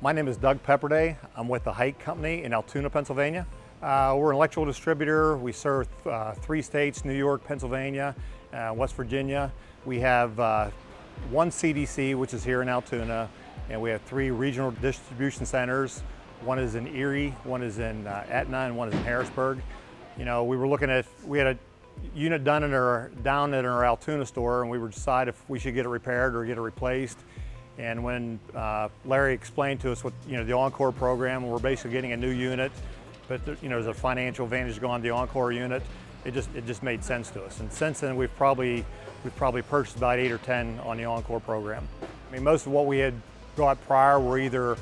My name is Doug Pepperday. I'm with the Hite Company in Altoona, Pennsylvania. We're an electrical distributor. We serve 3 states, New York, Pennsylvania, West Virginia. We have 1 CDC, which is here in Altoona, and we have 3 regional distribution centers. One is in Erie, one is in Etna, and one is in Harrisburg. You know, we had a unit down at our Altoona store, and we were deciding if we should get it repaired or get it replaced. And when Larry explained to us what, the Encore program, we're basically getting a new unit, but there's a financial advantage going on the Encore unit. It just made sense to us. And since then, we've probably purchased about 8 or 10 on the Encore program. I mean, most of what we had got prior were either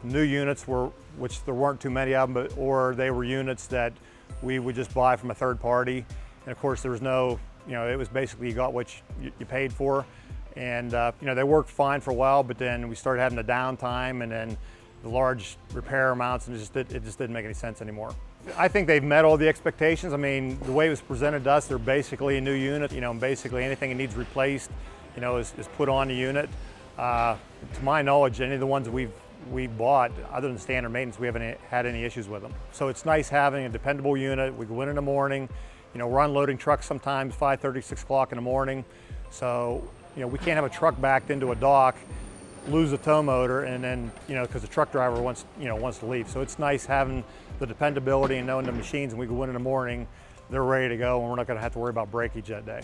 new units, which there weren't too many of them, or they were units that we would just buy from a third party. And of course, there was no, it was basically you got what you paid for. And they worked fine for a while, but then we started having the downtime and then the large repair amounts, and it just didn't make any sense anymore. I think they've met all the expectations. I mean, the way it was presented to us, they're basically a new unit. Basically anything that needs replaced, is put on the unit. To my knowledge, any of the ones that we've bought, other than standard maintenance, we haven't had any issues with them. So it's nice having a dependable unit. We go in the morning. We're unloading trucks sometimes 5:30, 6 o'clock in the morning. So we can't have a truck backed into a dock, lose the tow motor, and then, because the truck driver wants to leave. So it's nice having the dependability and knowing the machines, and we go in the morning, they're ready to go, and we're not going to have to worry about breakage that day.